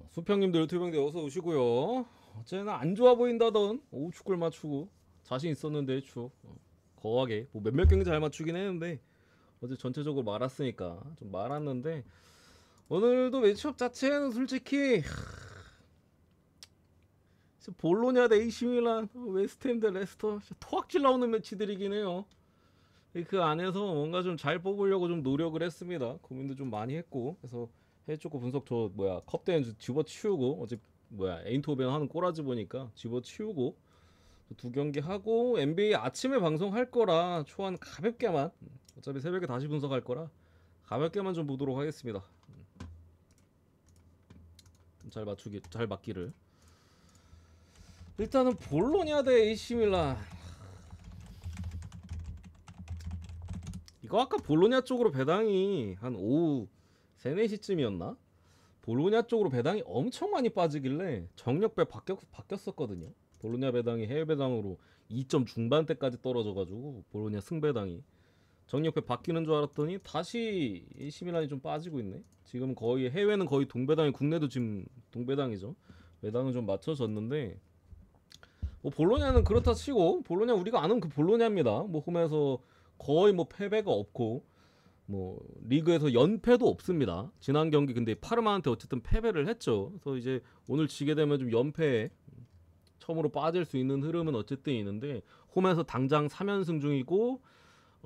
수평님들 유튜브형들 어서 오시고요. 어제는 안 좋아 보인다던 오후 축구를 맞추고 자신 있었는데 거하게 뭐 몇몇 경기 잘 맞추긴 했는데 어제 전체적으로 말았으니까 좀 말았는데 오늘도 매치업 자체는 솔직히 볼로냐 대 AC 밀란, 웨스트햄 대 레스터 토악질 나오는 매치들이긴 해요. 그 안에서 뭔가 좀 잘 뽑으려고 좀 노력을 했습니다. 고민도 좀 많이 했고 그래서 해초코 분석 컵대는 집어치우고 어제 에인토벤 하는 꼬라지 보니까 집어치우고 두 경기 하고 NBA 아침에 방송할 거라 초안 가볍게만 어차피 새벽에 다시 분석할 거라 가볍게만 좀 보도록 하겠습니다. 잘 맞기를. 일단은 볼로냐 대 AC 밀란. 이거 아까 볼로냐 쪽으로 배당이 한 오후 3, 4시쯤이었나? 볼로냐 쪽으로 배당이 엄청 많이 빠지길래 정력배 바뀌었었거든요. 볼로냐 배당이 해외 배당으로 2점 중반대까지 떨어져가지고 볼로냐 승배당이 정력배 바뀌는 줄 알았더니 다시 AC 밀란이 좀 빠지고 있네. 지금 거의 해외는 거의 동배당이, 국내도 지금 동배당이죠. 배당은 좀 맞춰졌는데 뭐 볼로냐는 그렇다 치고 볼로냐 우리가 아는 그 볼로냐입니다. 뭐 홈에서 거의 뭐 패배가 없고 뭐 리그에서 연패도 없습니다. 지난 경기 근데 파르마한테 어쨌든 패배를 했죠. 그래서 이제 오늘 지게 되면 좀 연패에 처음으로 빠질 수 있는 흐름은 어쨌든 있는데 홈에서 당장 3연승 중이고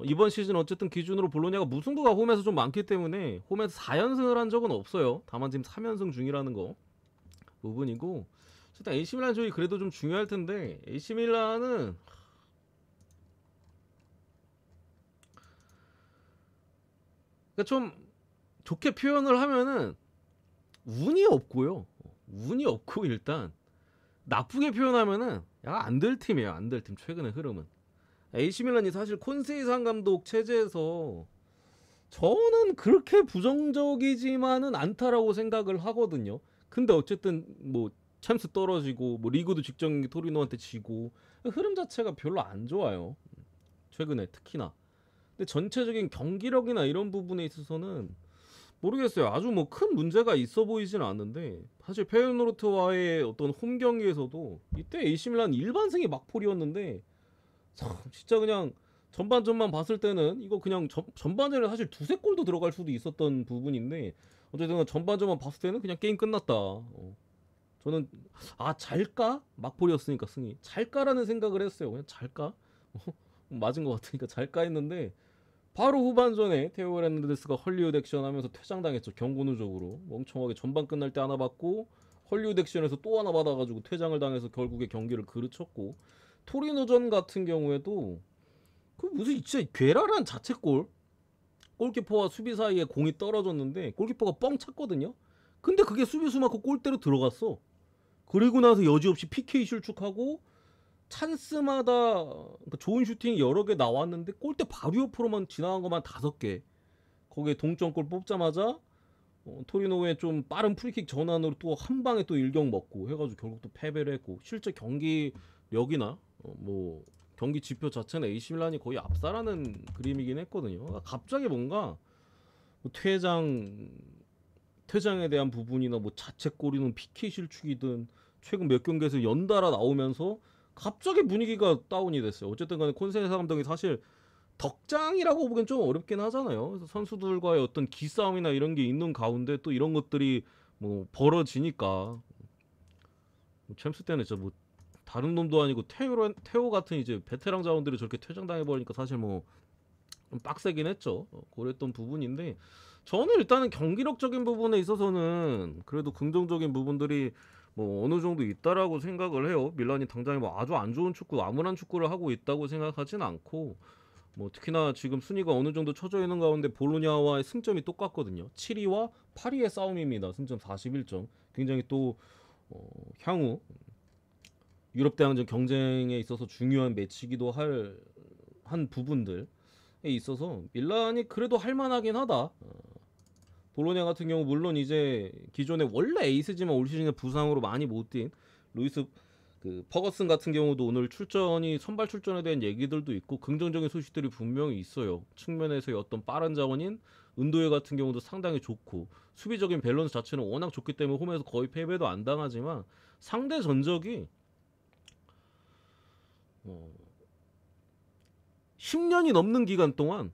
이번 시즌 어쨌든 기준으로 볼로냐가 무승부가 홈에서 좀 많기 때문에 홈에서 4연승을 한 적은 없어요. 다만 지금 3연승 중이라는 거 부분이고 일단 AC 밀란 쪽이 그래도 좀 중요할 텐데 AC밀란은 그러니까 좀 좋게 표현을 하면은 운이 없고요. 운이 없고 일단 나쁘게 표현하면은 약간 안 될 팀이에요. 안 될 팀 최근의 흐름은. AC밀란이 사실 콘세이산 감독 체제에서 저는 그렇게 부정적이지만은 않다라고 생각을 하거든요. 근데 어쨌든 뭐 챔스 떨어지고 뭐 리그도 직전 토리노한테 지고 흐름 자체가 별로 안 좋아요. 최근에 특히나. 근데 전체적인 경기력이나 이런 부분에 있어서는 모르겠어요. 아주 뭐 큰 문제가 있어 보이지는 않는데 사실 페이노르트와의 어떤 홈 경기에서도 이때 AC밀란 일반승이 막폴이었는데 참 진짜 그냥 전반전만 봤을 때는 이거 그냥 전반전에 사실 두세 골도 들어갈 수도 있었던 부분인데 어쨌든 전반전만 봤을 때는 그냥 게임 끝났다. 저는 잘까? 막폴이었으니까 승이 잘까라는 생각을 했어요. 그냥 잘까? 맞은 것 같으니까 잘까 했는데 바로 후반전에 테오 헤르난데스가 헐리우드 액션 하면서 퇴장당했죠. 경고 누적으로 멍청하게 전반 끝날 때 하나 받고 헐리우드 액션에서 또 하나 받아가지고 퇴장을 당해서 결국에 경기를 그르쳤고 토리노전 같은 경우에도 그 무슨 진짜 괴랄한 자책골, 골키퍼와 수비 사이에 공이 떨어졌는데 골키퍼가 뻥 찼거든요. 근데 그게 수비수 맞고 골대로 들어갔어. 그리고 나서 여지없이 PK 실축하고 찬스마다 좋은 슈팅이 여러 개 나왔는데 골대 바로 옆으로만 지나간 것만 5개. 거기에 동점골 뽑자마자 토리노의 좀 빠른 프리킥 전환으로 또 한 방에 또 일격 먹고 해가지고 결국 또 패배를 했고 실제 경기력이나 뭐 경기 지표 자체는 AC밀란이 거의 압살하는 그림이긴 했거든요. 갑자기 뭔가 뭐 퇴장에 대한 부분이나 뭐 자책골이든 PK 실축이든 최근 몇 경기에서 연달아 나오면서 갑자기 분위기가 다운이 됐어요. 어쨌든 간에 콘세사 감독이 사실 덕장이라고 보기엔 좀 어렵긴 하잖아요. 그래서 선수들과의 어떤 기싸움이나 이런 게 있는 가운데 또 이런 것들이 뭐 벌어지니까 뭐 챔스 때는 진짜 뭐 다른 놈도 아니고 테오 같은 이제 베테랑 자원들이 저렇게 퇴장당해 버리니까 사실 뭐 좀 빡세긴 했죠. 그랬던 부분인데 저는 일단은 경기력적인 부분에 있어서는 그래도 긍정적인 부분들이 뭐 어느 정도 있다라고 생각을 해요. 밀란이 당장에 뭐 아주 안 좋은 축구, 암울한 축구를 하고 있다고 생각하진 않고 뭐 특히나 지금 순위가 어느 정도 쳐져 있는 가운데 볼로냐와의 승점이 똑같거든요. 7위와 8위의 싸움입니다. 승점 41점. 굉장히 또 향후 유럽 대항전 경쟁에 있어서 중요한 매치기도 한 부분들에 있어서 밀란이 그래도 할만하긴 하다. 볼로냐 같은 경우 물론 이제 기존에 원래 에이스지만 올 시즌에 부상으로 많이 못 뛴 루이스 그 퍼거슨 같은 경우도 오늘 출전이 선발 출전에 대한 얘기들도 있고 긍정적인 소식들이 분명히 있어요. 측면에서의 어떤 빠른 자원인 은도혜 같은 경우도 상당히 좋고 수비적인 밸런스 자체는 워낙 좋기 때문에 홈에서 거의 패배도 안 당하지만 상대 전적이 10년이 넘는 기간 동안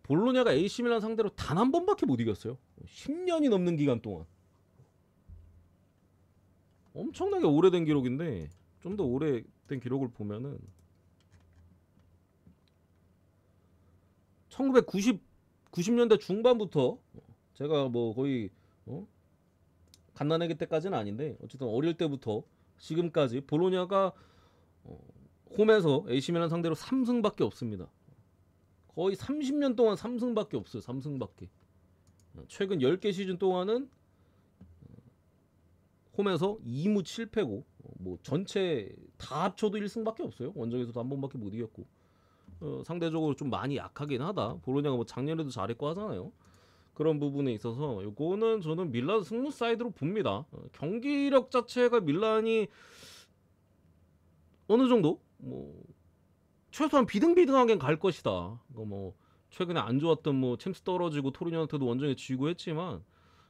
볼로냐가 AC 밀란 상대로 단 한 번밖에 못 이겼어요. 10년이 넘는 기간 동안. 엄청나게 오래된 기록인데 좀 더 오래된 기록을 보면은 90년대 중반부터 제가 뭐 거의 갓난아기 때까지는 아닌데 어쨌든 어릴 때부터 지금까지 볼로냐가 홈에서 AC 밀란 상대로 3승밖에 없습니다. 거의 30년 동안 3승밖에 없어요. 3승밖에. 최근 10개 시즌 동안은 홈에서 2무 7패고 뭐 전체 다 합쳐도 1승밖에 없어요. 원정에서도 한 번밖에 못 이겼고 상대적으로 좀 많이 약하긴 하다. 볼로냐가 뭐 작년에도 잘했고 하잖아요. 그런 부분에 있어서 요거는 저는 밀란 승무 사이드로 봅니다. 경기력 자체가 밀란이 어느 정도 뭐 최소한 비등비등하게 갈 것이다. 뭐 최근에 안 좋았던 뭐 챔스 떨어지고 토리노한테도 원정에 지고 했지만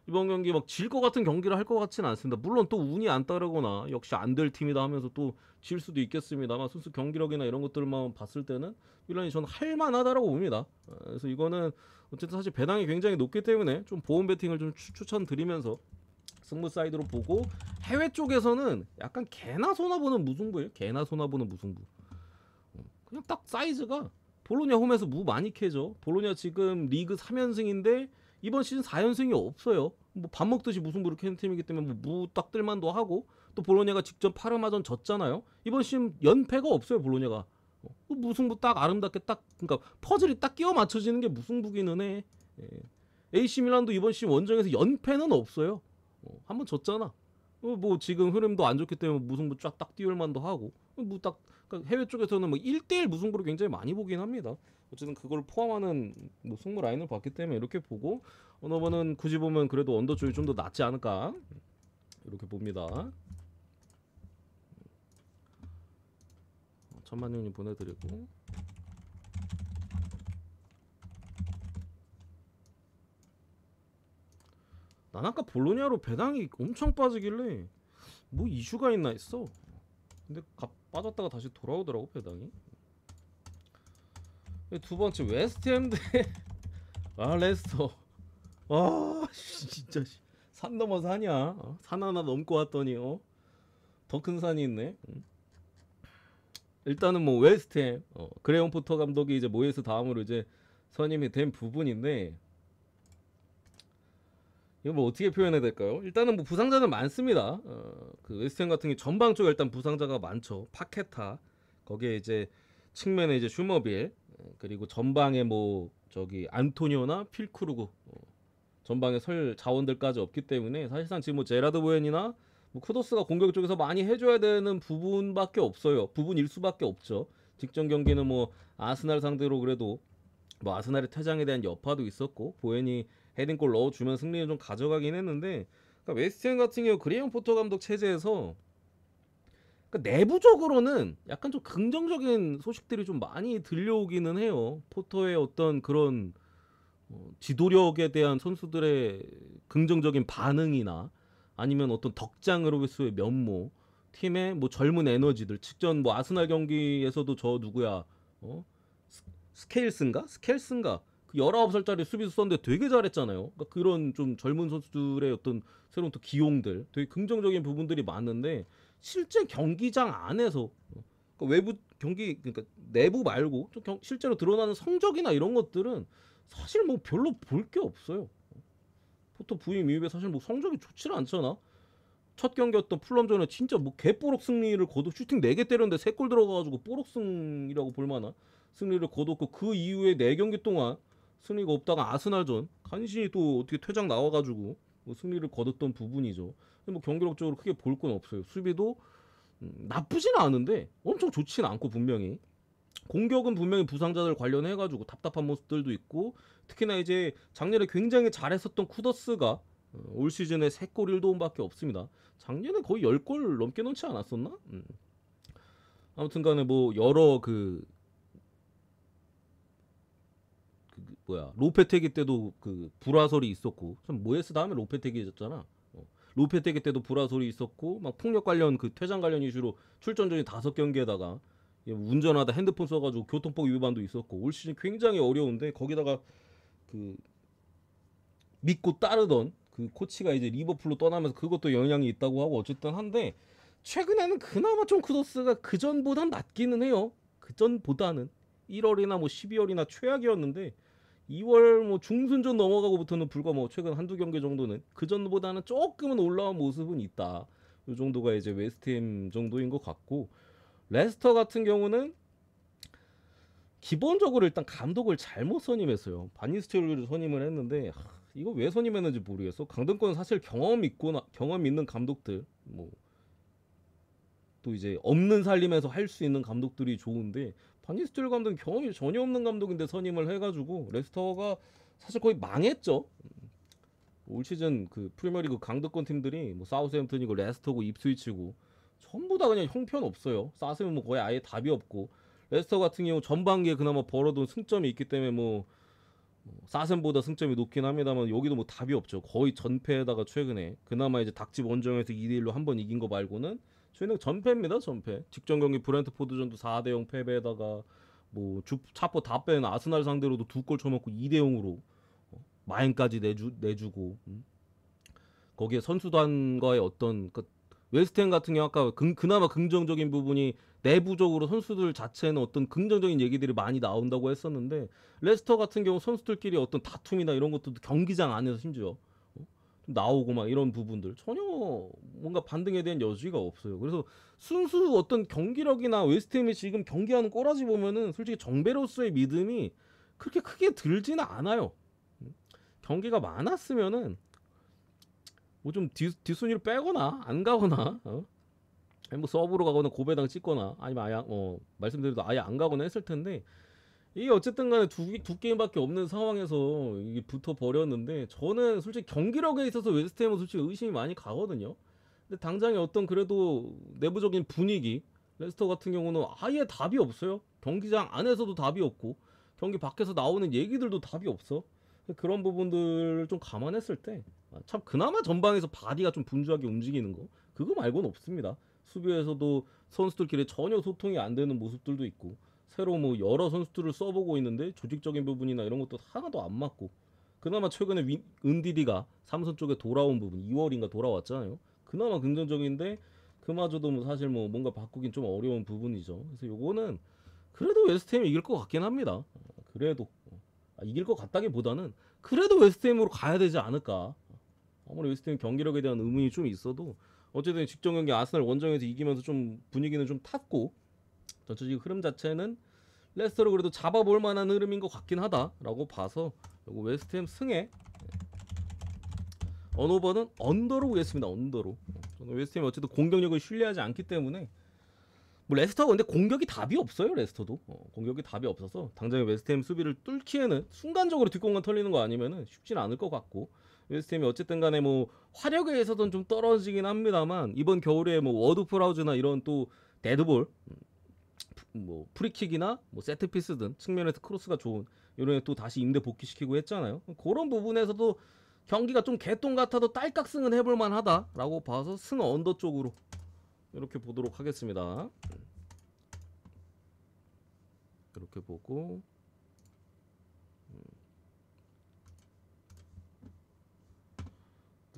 이번 경기 막 질 것 같은 경기를 할 것 같지는 않습니다. 물론 또 운이 안 따르거나 역시 안 될 팀이다 하면서 또 질 수도 있겠습니다만 선수 경기력이나 이런 것들만 봤을 때는 밀란이 저는 할만하다라고 봅니다. 그래서 이거는 어쨌든 사실 배당이 굉장히 높기 때문에 좀 보험 베팅을 좀 추천드리면서 승부 사이드로 보고 해외 쪽에서는 약간 개나 소나보는 무승부예요. 개나 소나보는 무승부. 그냥 딱 사이즈가 볼로냐 홈에서 무 많이 캐죠. 볼로냐 지금 리그 3연승인데 이번 시즌 4연승이 없어요. 뭐 밥 먹듯이 무승부를 캐는 팀이기 때문에 뭐 무 딱 뜰만도 하고 또 볼로냐가 직접 파르마전 졌잖아요. 이번 시즌 연패가 없어요. 볼로냐가 무승부 딱 아름답게 딱 그러니까 퍼즐이 딱 끼워 맞춰지는 게 무승부기는 해. AC 밀란도 이번 시즌 원정에서 연패는 없어요. 한번 졌잖아. 뭐 지금 흐름도 안 좋기 때문에 무승부 쫙 딱 띄울 만도 하고 뭐 딱 그러니까 해외 쪽에서는 뭐 1대1 무승부를 굉장히 많이 보긴 합니다. 어쨌든 그걸 포함하는 뭐 승부 라인을 봤기 때문에 이렇게 보고 어느 번은 굳이 보면 그래도 언더 쪽이 좀 더 낫지 않을까 이렇게 봅니다. 천만용님 보내드리고 난 아까 볼로냐로 배당이 엄청 빠지길래 뭐 이슈가 있나 했어. 근데 빠졌다가 다시 돌아오더라고 배당이. 두 번째 웨스트햄 대 레스터. 아 진짜 산 넘어 산이야. 산 하나 넘고 왔더니 더 큰 산이 있네. 일단은 뭐 웨스트햄 그레온 포터 감독이 이제 모예스 다음으로 이제 선임이 된 부분인데 이거 뭐 어떻게 표현해야 될까요? 일단은 뭐 부상자는 많습니다. 그 웨스트햄 같은 게 전방 쪽에 일단 부상자가 많죠. 파케타 거기에 이제 측면에 이제 슈머빌 그리고 전방에 뭐 저기 안토니오나 필크루그 전방에 설 자원들까지 없기 때문에 사실상 지금 뭐 제라드 보엔이나 뭐 쿠도스가 공격 쪽에서 많이 해줘야 되는 부분밖에 없어요. 부분일 수밖에 없죠. 직전 경기는 뭐 아스날 상대로 그래도 뭐 아스날의 퇴장에 대한 여파도 있었고 보엔이 헤딩골 넣어주면 승리를 좀 가져가긴 했는데 그러니까 웨스트햄 같은 경우 그레이엄 포터 감독 체제에서 그러니까 내부적으로는 약간 좀 긍정적인 소식들이 좀 많이 들려오기는 해요. 포터의 어떤 그런 지도력에 대한 선수들의 긍정적인 반응이나 아니면 어떤 덕장으로서의 면모, 팀의 뭐 젊은 에너지들, 직전 뭐 아스날 경기에서도 저 누구야, 스켈슨가? 그 19살짜리 수비수 썼는데 되게 잘했잖아요. 그러니까 그런 좀 젊은 선수들의 어떤 새로운 또 기용들, 되게 긍정적인 부분들이 많은데 실제 경기장 안에서 그러니까 외부 경기 그러니까 내부 말고 좀 실제로 드러나는 성적이나 이런 것들은 사실 뭐 별로 볼 게 없어요. 포터 부임 이후에 사실 뭐 성적이 좋지는 않잖아. 첫 경기였던 풀럼전에 진짜 뭐 개뽀록 승리를 거둬 슈팅 4개 때렸는데 3골 들어가가지고 뽀록승이라고 볼만한 승리를 거뒀고 그 이후에 4경기 동안 승리가 없다가 아스날전 간신히 또 어떻게 퇴장 나와가지고 뭐 승리를 거뒀던 부분이죠. 뭐 경기력적으로 크게 볼 건 없어요. 수비도 나쁘지는 않은데 엄청 좋지는 않고 분명히 공격은 분명히 부상자들 관련해가지고 답답한 모습들도 있고 특히나 이제 작년에 굉장히 잘했었던 쿠더스가 올 시즌에 3골 1도움밖에 없습니다. 작년에 거의 10골 넘게 넣지 않았었나? 아무튼간에 뭐 여러 뭐야 로페테기 때도 그 불화설이 있었고 참 모에스 다음에 로페테기였잖아. 로페테기 때도 불화설이 있었고 막 폭력 관련 그 퇴장 관련 이슈로 출전 전이 5경기에다가 운전하다 핸드폰 써가지고 교통법 위반도 있었고 올 시즌 굉장히 어려운데 거기다가 그 믿고 따르던 그 코치가 이제 리버풀로 떠나면서 그것도 영향이 있다고 하고 어쨌든 한데 최근에는 그나마 좀 크로스가 그전보단 낫기는 해요. 그전보다는 1월이나 뭐 12월이나 최악이었는데 2월 뭐 중순전 넘어가고부터는 불과 뭐 최근 한두 경기 정도는 그전보다는 조금은 올라온 모습은 있다. 이 정도가 이제 웨스트햄 정도인 것 같고 레스터 같은 경우는 기본적으로 일단 감독을 잘못 선임했어요. 바니스텔로를 선임을 했는데 이거 왜 선임했는지 모르겠어. 강등권은 사실 경험 있는 감독들 뭐 또 이제 없는 살림에서 할 수 있는 감독들이 좋은데 바니스텔 감독은 경험이 전혀 없는 감독인데 선임을 해가지고 레스터가 사실 거의 망했죠. 올 시즌 그 프리미어리그 강등권 팀들이 뭐 사우스햄튼이고 레스터고 입스위치고 전부 다 그냥 형편없어요. 싸으면 뭐 거의 아예 답이 없고 레스터 같은 경우 전반기에 그나마 벌어둔 승점이 있기 때문에 뭐 사셈보다 승점이 높긴 합니다만 여기도 뭐 답이 없죠. 거의 전패에다가 최근에 그나마 이제 닭집 원정에서 2대1로 한 번 이긴 거 말고는 최근에 전패입니다. 전패. 직전 경기 브렌트포드전도 4대0 패배에다가 뭐 차포 다 뺀 아스날 상대로도 2골 쳐먹고 2대0으로 마인까지 내주고 거기에 선수단과의 어떤 웨스트햄 같은 경우 아까 그나마 긍정적인 부분이 내부적으로 선수들 자체는 어떤 긍정적인 얘기들이 많이 나온다고 했었는데 레스터 같은 경우 선수들끼리 어떤 다툼이나 이런 것도 경기장 안에서 심지어 좀 나오고 막 이런 부분들 전혀 뭔가 반등에 대한 여지가 없어요. 그래서 순수 어떤 경기력이나 웨스트햄이 지금 경기하는 꼬라지 보면은 솔직히 정배로서의 믿음이 그렇게 크게 들지는 않아요. 경기가 많았으면은 뭐 좀 뒷순위를 빼거나 안 가거나 아니 뭐 서브로 가거나 고배당 찍거나 아니면 아예 말씀드려도 아예 안 가거나 했을 텐데 이게 어쨌든 간에 두 게임밖에 없는 상황에서 이게 붙어 버렸는데 저는 솔직히 경기력에 있어서 웨스트햄은 솔직히 의심이 많이 가거든요. 근데 당장에 어떤 그래도 내부적인 분위기 레스터 같은 경우는 아예 답이 없어요. 경기장 안에서도 답이 없고 경기 밖에서 나오는 얘기들도 답이 없어. 그런 부분들을 좀 감안했을 때 참 그나마 전방에서 바디가 좀 분주하게 움직이는 거 그거 말고는 없습니다. 수비에서도 선수들끼리 전혀 소통이 안 되는 모습들도 있고 새로 뭐 여러 선수들을 써보고 있는데 조직적인 부분이나 이런 것도 하나도 안 맞고 그나마 최근에 은디디가 삼선 쪽에 돌아온 부분 2월인가 돌아왔잖아요. 그나마 긍정적인데 그마저도 뭐 사실 뭐 뭔가 바꾸긴 좀 어려운 부분이죠. 그래서 요거는 그래도 웨스트햄이 이길 것 같긴 합니다. 그래도 이길 것 같다기보다는 그래도 웨스트햄으로 가야 되지 않을까. 아무리 웨스트햄 경기력에 대한 의문이 좀 있어도 어쨌든 직전 경기 아스날 원정에서 이기면서 좀 분위기는 좀 탔고 전체적인 흐름 자체는 레스터를 그래도 잡아볼 만한 흐름인 것 같긴 하다라고 봐서 요거 웨스트햄 승에 언오버는 언더로 보겠습니다. 언더로. 저는 웨스트햄이 어쨌든 공격력을 신뢰하지 않기 때문에 뭐 레스터가 근데 공격이 답이 없어요. 레스터도 공격이 답이 없어서 당장에 웨스트햄 수비를 뚫기에는 순간적으로 뒷공간 털리는 거 아니면은 쉽진 않을 것 같고 웨스트햄이 어쨌든 간에 뭐 화력에 있어서는 좀 떨어지긴 합니다만 이번 겨울에 뭐 워드 프라우즈나 이런 또 데드볼 뭐 프리킥이나 뭐 세트피스 등 측면에서 크로스가 좋은 이런 또 다시 임대 복귀시키고 했잖아요. 그런 부분에서도 경기가 좀 개똥 같아도 딸깍승은 해볼 만하다라고 봐서 승 언더 쪽으로 이렇게 보도록 하겠습니다. 이렇게 보고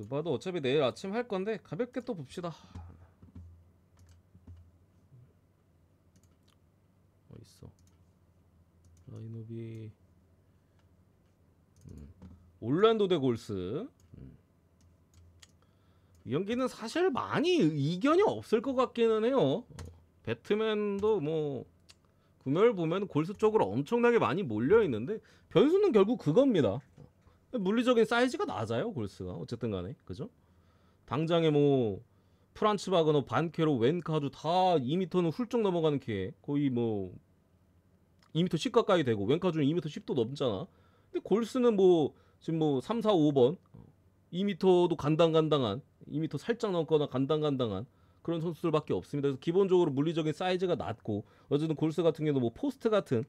봐도 어차피 내일 아침 할 건데 가볍게 또 봅시다. 어딨어 라인업이 올란도 대 골스 이 경기는 사실 많이 이견이 없을 것 같기는 해요. 배트맨도 뭐 금요일 보면 골스 쪽으로 엄청나게 많이 몰려 있는데 변수는 결국 그겁니다. 물리적인 사이즈가 낮아요 골스가 어쨌든 간에 그죠? 당장에 뭐 프란츠 바그너, 반케로, 웬카주 다 2m는 훌쩍 넘어가는 키 거의 뭐 2m 10 가까이 되고 웬카주는 2m 10도 넘잖아. 근데 골스는 뭐 지금 뭐 3, 4, 5번 2m도 간당간당한 2m 살짝 넘거나 간당간당한 그런 선수들밖에 없습니다. 그래서 기본적으로 물리적인 사이즈가 낮고 어쨌든 골스 같은 경우도 뭐 포스트 같은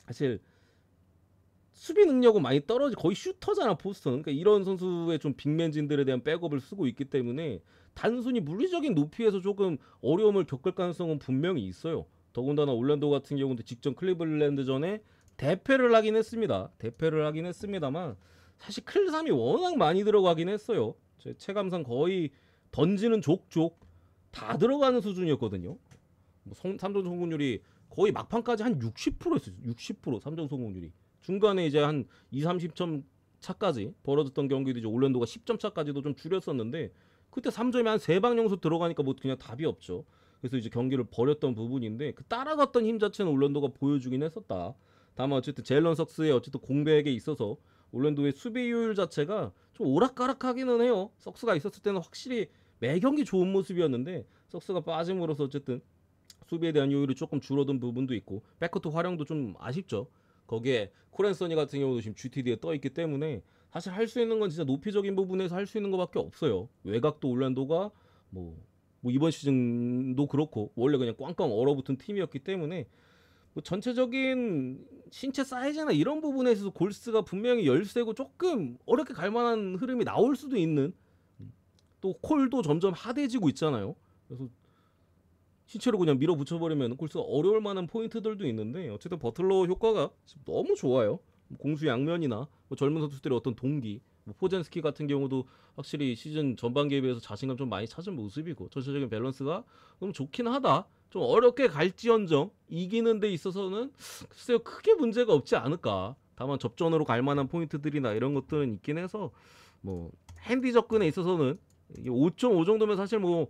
사실 수비 능력은 많이 떨어지 거의 슈터잖아 포스트는. 그러니까 이런 선수의 좀 빅맨진들에 대한 백업을 쓰고 있기 때문에 단순히 물리적인 높이에서 조금 어려움을 겪을 가능성은 분명히 있어요. 더군다나 올란도 같은 경우도 직전 클리블랜드전에 대패를 하긴 했습니다. 대패를 하긴 했습니다만 사실 클3이 워낙 많이 들어가긴 했어요. 제 체감상 거의 던지는 족족 다 들어가는 수준이었거든요. 뭐 3점 성공률이 거의 막판까지 한 60%였어요. 60% 3점 성공률이. 중간에 이제 한 2, 30점 차까지 벌어졌던 경기도 이제 올랜도가 10점 차까지도 좀 줄였었는데 그때 3점이 한 3방 정도 들어가니까 뭐 그냥 답이 없죠. 그래서 이제 경기를 벌였던 부분인데 그 따라갔던 힘 자체는 올랜도가 보여주긴 했었다. 다만 어쨌든 제일런 석스의 어쨌든 공백에 있어서 올랜도의 수비 효율 자체가 좀 오락가락하기는 해요. 석스가 있었을 때는 확실히 매 경기 좋은 모습이었는데 석스가 빠짐으로써 어쨌든 수비에 대한 효율이 조금 줄어든 부분도 있고 백코트 활용도 좀 아쉽죠. 거기에 코렌서니 같은 경우도 지금 GTD에 떠 있기 때문에 사실 할 수 있는 건 진짜 높이적인 부분에서 할 수 있는 것밖에 없어요. 외곽도 올란도가 뭐 이번 시즌도 그렇고 원래 그냥 꽝꽝 얼어붙은 팀이었기 때문에 뭐 전체적인 신체 사이즈나 이런 부분에 있어서 골스가 분명히 열세고 조금 어렵게 갈 만한 흐름이 나올 수도 있는, 또 콜도 점점 하대지고 있잖아요. 그래서 신체로 그냥 밀어붙여버리면 골스가 어려울 만한 포인트들도 있는데 어쨌든 버틀러 효과가 지금 너무 좋아요. 공수 양면이나 뭐 젊은 선수들의 어떤 동기, 뭐 포젠스키 같은 경우도 확실히 시즌 전반기에 비해서 자신감 좀 많이 찾은 모습이고 전체적인 밸런스가 너무 좋긴 하다. 좀 어렵게 갈지언정 이기는 데 있어서는 글쎄요 크게 문제가 없지 않을까. 다만 접전으로 갈 만한 포인트들이나 이런 것들은 있긴 해서 뭐 핸디 접근에 있어서는 이게 5.5 정도면 사실 뭐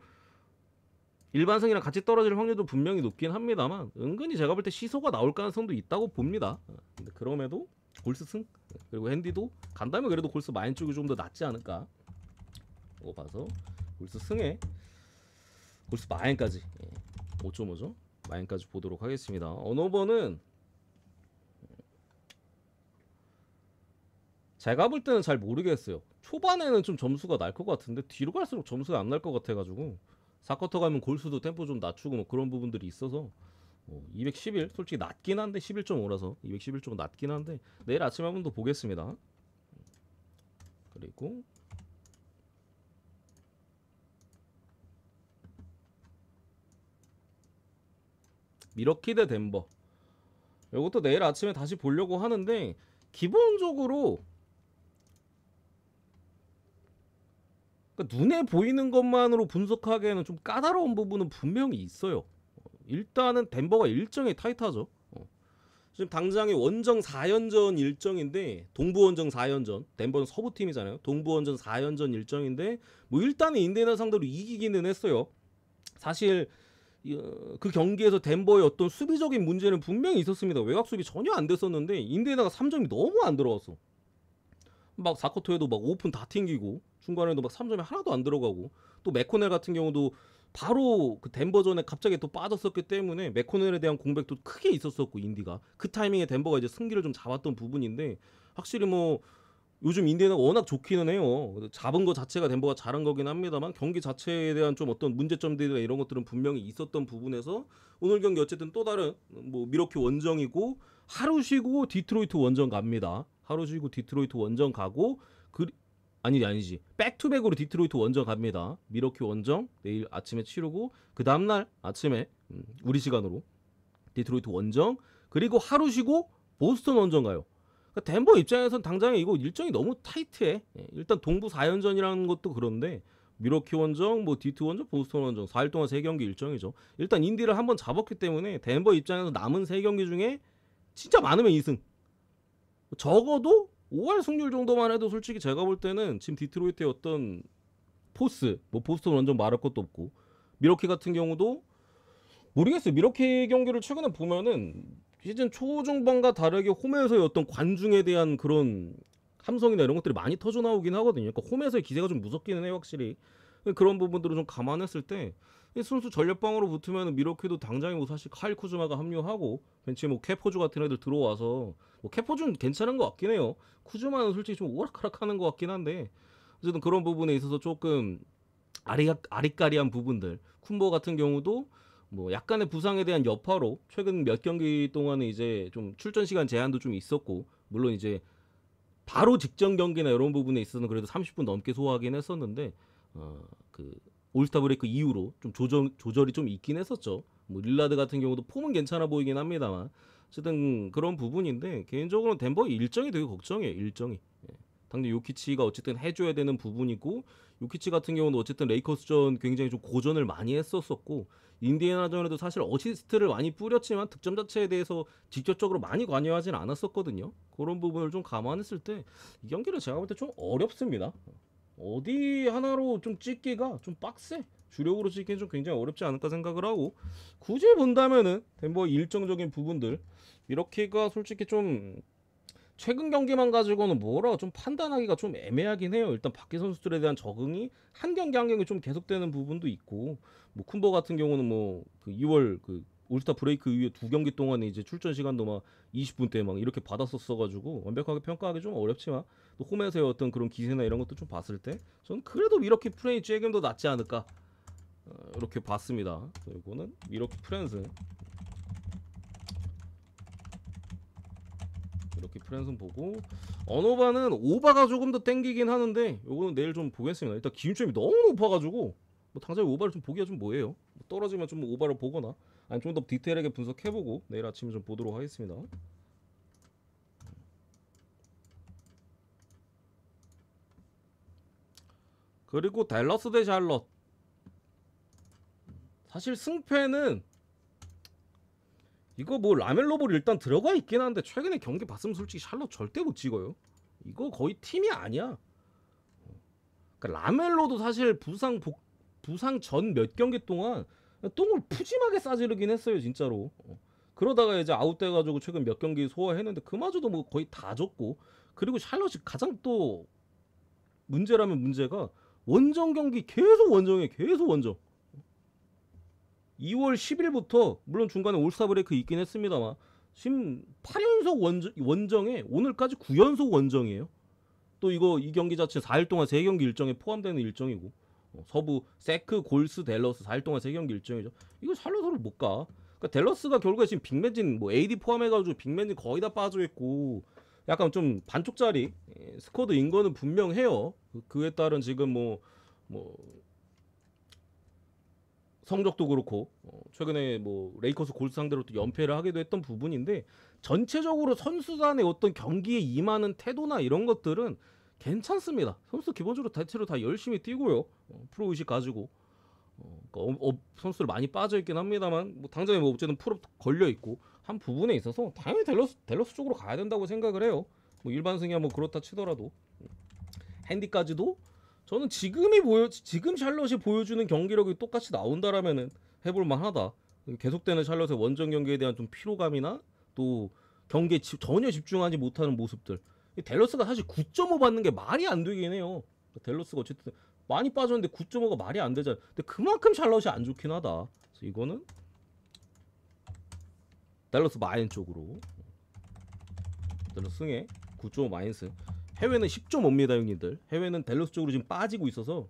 일반승이랑 같이 떨어질 확률도 분명히 높긴 합니다만 은근히 제가 볼 때 시소가 나올 가능성도 있다고 봅니다. 근데 그럼에도 골스 승 그리고 핸디도 간다면 그래도 골스 마인 쪽이 좀 더 낫지 않을까 봐서 골스 승에 골스 마인까지 5.5죠 마인까지 보도록 하겠습니다. 언어버는 제가 볼 때는 잘 모르겠어요. 초반에는 좀 점수가 날 것 같은데 뒤로 갈수록 점수가 안 날 것 같아가지고 4쿼터 가면 골수도 템포 좀 낮추고 뭐 그런 부분들이 있어서 211 솔직히 낮긴 한데 11.5라서 211좀 낮긴 한데 내일 아침에 한번 더 보겠습니다. 그리고 미러키 대 덴버 이것도 내일 아침에 다시 보려고 하는데 기본적으로 그러니까 눈에 보이는 것만으로 분석하기에는 좀 까다로운 부분은 분명히 있어요. 일단은 덴버가 일정이 타이트하죠. 지금 당장의 원정 4연전 일정인데 동부 원정 4연전 덴버는 서부 팀이잖아요. 동부 원정 4연전 일정인데 뭐 일단은 인디애나 상대로 이기기는 했어요. 사실 그 경기에서 덴버의 어떤 수비적인 문제는 분명히 있었습니다. 외곽 수비 전혀 안 됐었는데 인디애나가 3점이 너무 안 들어갔어. 막 4쿼터에도 막 오픈 다 튕기고 중간에도 막 3점이 하나도 안 들어가고 또 맥코넬 같은 경우도 바로 그 덴버전에 갑자기 또 빠졌었기 때문에 맥코넬에 대한 공백도 크게 있었었고 인디가 그 타이밍에 덴버가 이제 승기를 좀 잡았던 부분인데 확실히 뭐 요즘 인디애나가 워낙 좋기는 해요. 잡은 거 자체가 덴버가 잘한 거긴 합니다만 경기 자체에 대한 좀 어떤 문제점들이나 이런 것들은 분명히 있었던 부분에서 오늘 경기 어쨌든 또 다른 뭐 미러키 원정이고 하루 쉬고 디트로이트 원정 갑니다. 하루 쉬고 디트로이트 원정 가고 아니지 백투백으로 디트로이트 원정 갑니다. 미러키 원정 내일 아침에 치르고 그 다음날 아침에 우리 시간으로 디트로이트 원정 그리고 하루 쉬고 보스턴 원정 가요. 그러니까 덴버 입장에선 당장에 이거 일정이 너무 타이트해. 일단 동부 4연전이라는 것도 그런데 미러키 원정, 뭐 디트 원정, 보스턴 원정 4일 동안 3경기 일정이죠. 일단 인디를 한번 잡았기 때문에 덴버 입장에서 남은 3경기 중에 진짜 많으면 2승 적어도 5할 승률 정도만 해도 솔직히 제가 볼 때는 지금 디트로이트의 어떤 포스 뭐 보스턴 원정 말할 것도 없고 미러키 같은 경우도 모르겠어요. 미러키 경기를 최근에 보면은 시즌 초중반과 다르게 홈에서의 어떤 관중에 대한 그런 함성이나 이런 것들이 많이 터져 나오긴 하거든요. 그러니까 홈에서의 기세가 좀 무섭기는 해요, 확실히. 그런 부분들을 좀 감안했을 때 이 선수 전력방으로 붙으면 미러키도 당장에 뭐 사실 카일 쿠즈마가 합류하고 벤치에 뭐 캐포주 같은 애들 들어와서 뭐 캐포주는 괜찮은 것 같긴 해요. 쿠즈마는 솔직히 좀 오락가락하는 것 같긴 한데 어쨌든 그런 부분에 있어서 조금 아리까리한 부분들. 쿤보 같은 경우도 뭐 약간의 부상에 대한 여파로 최근 몇 경기 동안은 이제 좀 출전 시간 제한도 좀 있었고, 물론 이제 바로 직전 경기나 이런 부분에 있어서는 그래도 30분 넘게 소화하긴 했었는데, 그 올스타 브레이크 이후로 좀 조절이 좀 있긴 했었죠. 뭐 릴라드 같은 경우도 폼은 괜찮아 보이긴 합니다만, 어쨌든 그런 부분인데, 개인적으로는 덴버 일정이 되게 걱정이에요. 일정이. 예. 당장 요키치가 어쨌든 해줘야 되는 부분이고, 요키치 같은 경우는 어쨌든 레이커스전 굉장히 좀 고전을 많이 했었었고, 인디애나전에도 사실 어시스트를 많이 뿌렸지만 득점 자체에 대해서 직접적으로 많이 관여하진 않았었거든요. 그런 부분을 좀 감안했을 때 이 경기는 제가 볼 때 좀 어렵습니다. 어디 하나로 좀 찍기가 좀 빡세. 주력으로 찍기는 좀 굉장히 어렵지 않을까 생각을 하고, 굳이 본다면은 덴버의 일정적인 부분들, 이렇게가 솔직히 좀 최근 경기만 가지고는 뭐라 좀 판단하기가 좀 애매하긴 해요. 일단 밖에 선수들에 대한 적응이 한 경기 한 경기 좀 계속되는 부분도 있고, 뭐 쿤버 같은 경우는 뭐 그 2월 그 올스타 브레이크 이후에 두 경기 동안에 이제 출전 시간도 막 20분대 막 이렇게 받았었어가지고 완벽하게 평가하기 좀 어렵지만, 또 홈에서의 어떤 그런 기세나 이런 것도 좀 봤을 때 저는 그래도 미러키 프렌이 조금 더 낫지 않을까, 이렇게 봤습니다. 이거는 미러키 프렌스, 이렇게 프랜슨 보고, 언어바는 오바가 조금 더 땡기긴 하는데 요거는 내일 좀 보겠습니다. 일단 기준점이 너무 높아가지고 뭐 당장 오바를 좀 보기가 좀 뭐예요. 뭐 떨어지면 좀 오바를 보거나 아니 좀 더 디테일하게 분석해보고 내일 아침에 좀 보도록 하겠습니다. 그리고 댈러스 대 샬럿, 사실 승패는 이거 뭐 라멜로볼 일단 들어가 있긴 한데 최근에 경기 봤으면 솔직히 샬럿 절대 못 찍어요. 이거 거의 팀이 아니야. 그러니까 라멜로도 사실 부상 전 몇 경기 동안 똥을 푸짐하게 싸지르긴 했어요, 진짜로. 그러다가 이제 아웃돼가지고 최근 몇 경기 소화했는데 그마저도 뭐 거의 다 졌고, 그리고 샬럿이 가장 또 문제라면 문제가 원정 경기 계속 원정에 계속 원정. 2월 10일부터 물론 중간에 올스타 브레이크 있긴 했습니다만 지금 8연속 원정에 오늘까지 9연속 원정이에요. 또 이거 이 경기 자체 4일 동안 3경기 일정에 포함되는 일정이고, 서부 세크 골스 댈러스 4일 동안 3경기 일정이죠. 이거 샬럿으로 못 가. 그러니까 댈러스가 결국에 지금 빅맨진 뭐 AD 포함해가지고 빅맨진 거의 다 빠져있고 약간 좀 반쪽짜리 스쿼드인 거는 분명해요. 그에 따른 지금 뭐 성적도 그렇고, 최근에 뭐 레이커스 골스 상대로 또 연패를 하기도 했던 부분인데, 전체적으로 선수단의 어떤 경기에 임하는 태도나 이런 것들은 괜찮습니다. 선수 기본적으로 대체로 다 열심히 뛰고요. 프로 의식 가지고, 그러니까 선수들 많이 빠져 있긴 합니다만 뭐 당장에 뭐 어쨌든 프로 걸려 있고 한 부분에 있어서 당연히 댈러스 쪽으로 가야 된다고 생각을 해요. 뭐 일반 승이야 뭐 그렇다 치더라도 핸디까지도 저는 지금 샬럿이 보여주는 경기력이 똑같이 나온다라면은 해볼 만하다. 계속되는 샬럿의 원정 경기에 대한 좀 피로감이나 또 경기에 전혀 집중하지 못하는 모습들. 댈러스가 사실 9.5 받는 게 말이 안 되긴 해요. 댈러스가 어쨌든 많이 빠졌는데 9.5가 말이 안 되잖아. 근데 그만큼 샬럿이 안 좋긴 하다. 그래서 이거는 댈러스 마인 쪽으로, 댈러스 승에 9.5 마이너스. 해외는 10.5입니다, 형님들. 해외는 댈러스 쪽으로 지금 빠지고 있어서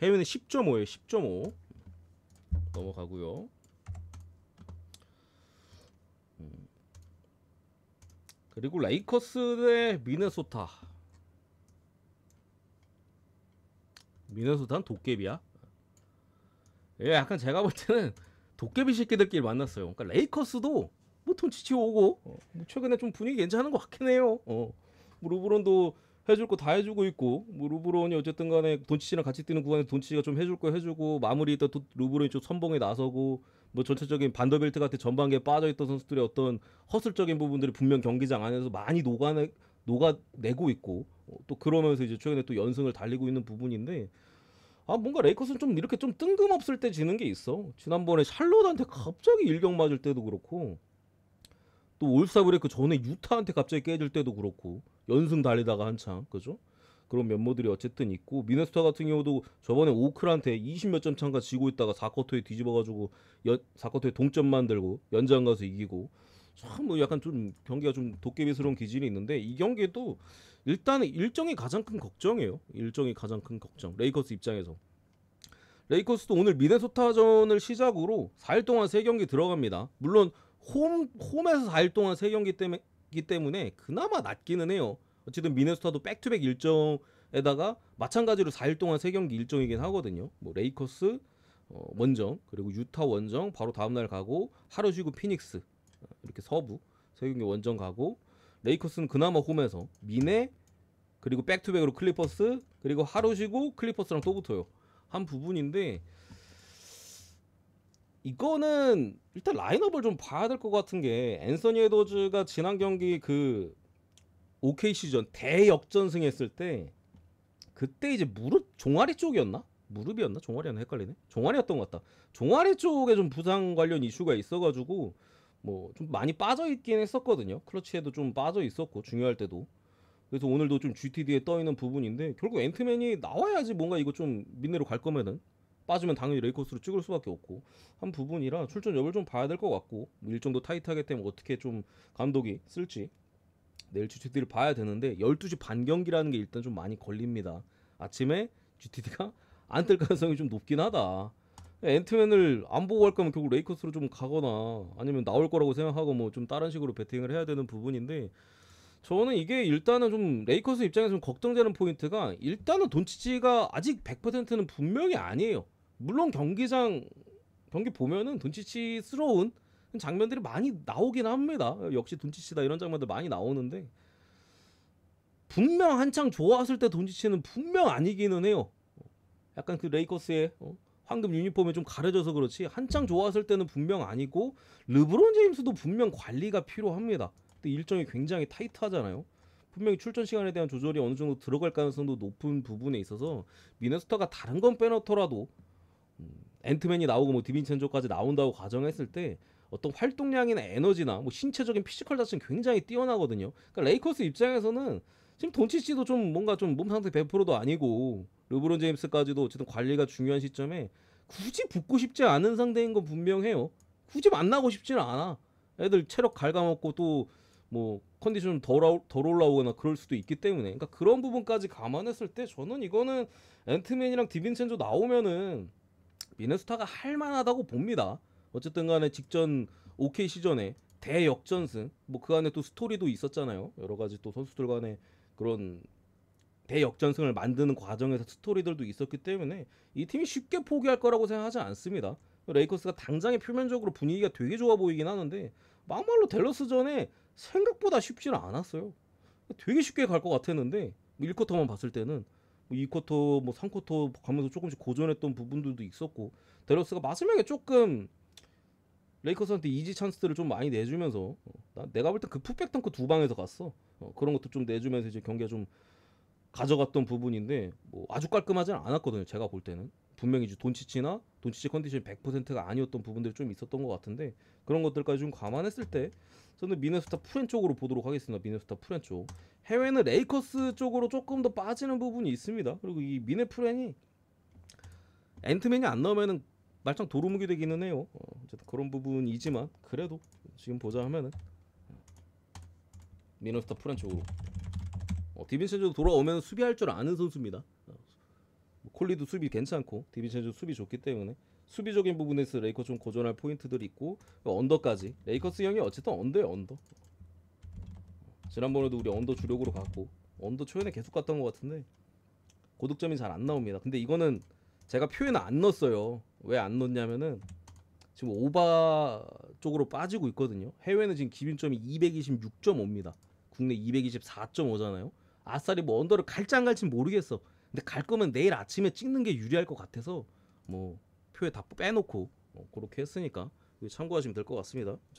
해외는 10.5예요. 10.5 넘어가고요. 그리고 레이커스 대 미네소타. 미네소타는 도깨비야. 예, 약간 제가 볼 때는 도깨비 새끼들끼리 만났어요. 그러니까 레이커스도 뭐 돈치치 오고, 뭐 최근에 좀 분위기 괜찮은 것 같긴 해요. 뭐 르브론도 해줄 거 다 해주고 있고, 뭐 르브론이 어쨌든 간에 돈치치랑 같이 뛰는 구간에 돈치치가 좀 해줄 거 해주고, 마무리 때 또 르브론이 좀 선봉에 나서고, 뭐 전체적인 반더빌트 같은 전반기에 빠져있던 선수들의 어떤 허술적인 부분들이 분명 경기장 안에서 많이 녹아내고 있고, 또 그러면서 이제 최근에 또 연승을 달리고 있는 부분인데, 뭔가 레이커스는 좀 이렇게 좀 뜬금없을 때 지는 게 있어. 지난번에 샬롯한테 갑자기 일격 맞을 때도 그렇고, 또 올스타 브레이크 전에 유타한테 갑자기 깨질 때도 그렇고, 연승 달리다가 한창, 그죠? 그런 면모들이 어쨌든 있고, 미네소타 같은 경우도 저번에 오클한테 20 몇 점 차가 지고 있다가 4쿼터에 뒤집어가지고 4쿼터에 동점 만들고 연장 가서 이기고, 참 뭐 약간 좀 경기가 좀 도깨비스러운 기질이 있는데, 이 경기도 일단은 일정이 가장 큰 걱정이에요. 일정이 가장 큰 걱정. 레이커스 입장에서 레이커스도 오늘 미네소타전을 시작으로 4일 동안 3경기 들어갑니다. 물론 홈에서 4일 동안 3경기 때문에 그나마 낫기는 해요. 어쨌든 미네소타도 백투백 일정에다가 마찬가지로 4일 동안 3경기 일정이긴 하거든요. 뭐 레이커스 원정, 그리고 유타 원정 바로 다음날 가고, 하루 쉬고 피닉스, 이렇게 서부 3경기 원정 가고, 레이커스는 그나마 홈에서 미네, 그리고 백투백으로 클리퍼스, 그리고 하루 쉬고 클리퍼스랑 또 붙어요. 한 부분인데, 이거는 일단 라인업을 좀 봐야 될 것 같은 게, 앤서니 에드워즈가 지난 경기 그 OKC전 대역전승했을 때 그때 이제 무릎 종아리 쪽이었나? 무릎이었나? 종아리였나? 헷갈리네. 종아리였던 것 같다. 종아리 쪽에 좀 부상 관련 이슈가 있어가지고 뭐 좀 많이 빠져 있긴 했었거든요. 클러치에도 좀 빠져 있었고 중요할 때도. 그래서 오늘도 좀 GTD에 떠 있는 부분인데, 결국 앤트맨이 나와야지 뭔가 이거 좀 민내로 갈 거면은, 빠지면 당연히 레이커스로 찍을 수밖에 없고 한 부분이라 출전 여부를 좀 봐야 될 것 같고, 뭐 일정도 타이트하기 때문에 어떻게 좀 감독이 쓸지 내일 GTD를 봐야 되는데, 12시 반 경기라는 게 일단 좀 많이 걸립니다. 아침에 GTD가 안 뜰 가능성이 좀 높긴 하다. 앤트맨을 안 보고 갈 거면 결국 레이커스로 좀 가거나 아니면 나올 거라고 생각하고 뭐 좀 다른 식으로 베팅을 해야 되는 부분인데, 저는 이게 일단은 좀 레이커스 입장에서 좀 걱정되는 포인트가, 일단은 돈치치가 아직 100%는 분명히 아니에요. 물론 경기 보면은 돈치치스러운 장면들이 많이 나오긴 합니다. 역시 돈치치다 이런 장면들 많이 나오는데, 분명 한창 좋았을 때 돈치치는 분명 아니기는 해요. 약간 그 레이커스의 황금 유니폼에 좀 가려져서 그렇지, 한창 좋았을 때는 분명 아니고, 르브론 제임스도 분명 관리가 필요합니다. 근데 일정이 굉장히 타이트하잖아요. 분명히 출전 시간에 대한 조절이 어느 정도 들어갈 가능성도 높은 부분에 있어서, 미네소타가 다른 건 빼놓더라도 앤트맨이 나오고 뭐 디빈첸조까지 나온다고 가정했을 때 어떤 활동량이나 에너지나 뭐 신체적인 피지컬 자체는 굉장히 뛰어나거든요. 그러니까 레이커스 입장에서는 지금 돈치치도 좀 뭔가 좀 몸 상태 100%도 아니고, 르브론 제임스까지도 어쨌든 관리가 중요한 시점에 굳이 붙고 싶지 않은 상대인 건 분명해요. 굳이 만나고 싶지는 않아. 애들 체력 갉아먹고 또 뭐 컨디션 덜 올라오거나 그럴 수도 있기 때문에, 그러니까 그런 부분까지 감안했을 때 저는 이거는 앤트맨이랑 디빈첸조 나오면은 미네소타가 할만하다고 봅니다. 어쨌든 간에 직전 OK 시전에 대역전승, 뭐 그 안에 또 스토리도 있었잖아요. 여러 가지 또 선수들 간에 그런 대역전승을 만드는 과정에서 스토리들도 있었기 때문에 이 팀이 쉽게 포기할 거라고 생각하지 않습니다. 레이커스가 당장에 표면적으로 분위기가 되게 좋아 보이긴 하는데, 막말로 댈러스전에 생각보다 쉽지는 않았어요. 되게 쉽게 갈 것 같았는데, 1쿼터만 봤을 때는 2쿼터 뭐 3쿼터 가면서 조금씩 고전했던 부분들도 있었고, 댈러스가 마지막에 조금 레이커스한테 이지 찬스들을 좀 많이 내주면서, 내가 볼 땐 그 풋백 덩크 2방에서 갔어. 그런 것도 좀 내주면서 이제 경기가 좀 가져갔던 부분인데, 뭐 아주 깔끔하지는 않았거든요. 제가 볼 때는 분명히 이제 돈치치 컨디션이 100%가 아니었던 부분들이 좀 있었던 것 같은데, 그런 것들까지 좀 감안했을 때 저는 미네소타 프렌 쪽으로 보도록 하겠습니다. 미네소타 프렌 쪽. 해외는 레이커스 쪽으로 조금 더 빠지는 부분이 있습니다. 그리고 이 미네 프렌이 앤트맨이 안 나오면은 말짱 도루묵이 되기는 해요. 어쨌든 그런 부분이지만, 그래도 지금 보자 하면은 미네소타 프렌 쪽으로. 디빈첸조 돌아오면 수비할 줄 아는 선수입니다. 콜리도 수비 괜찮고 디빈첸조 수비 좋기 때문에 수비적인 부분에서 레이커스 좀 고전할 포인트들이 있고, 언더까지 레이커스 형이 어쨌든 언더예요. 언더. 지난번에도 우리 언더 주력으로 갔고, 언더 초연에 계속 갔던 것 같은데 고득점이 잘 안 나옵니다. 근데 이거는 제가 표현을 안 넣었어요. 왜 안 넣었냐면은 지금 오바 쪽으로 빠지고 있거든요. 해외는 지금 기준점이 226.5입니다. 국내 224.5잖아요. 아싸리 뭐 언더를 갈지 안 갈지 모르겠어. 근데 갈 거면 내일 아침에 찍는 게 유리할 것 같아서 뭐 표에 다 빼놓고 그렇게 했으니까 참고하시면 될 것 같습니다.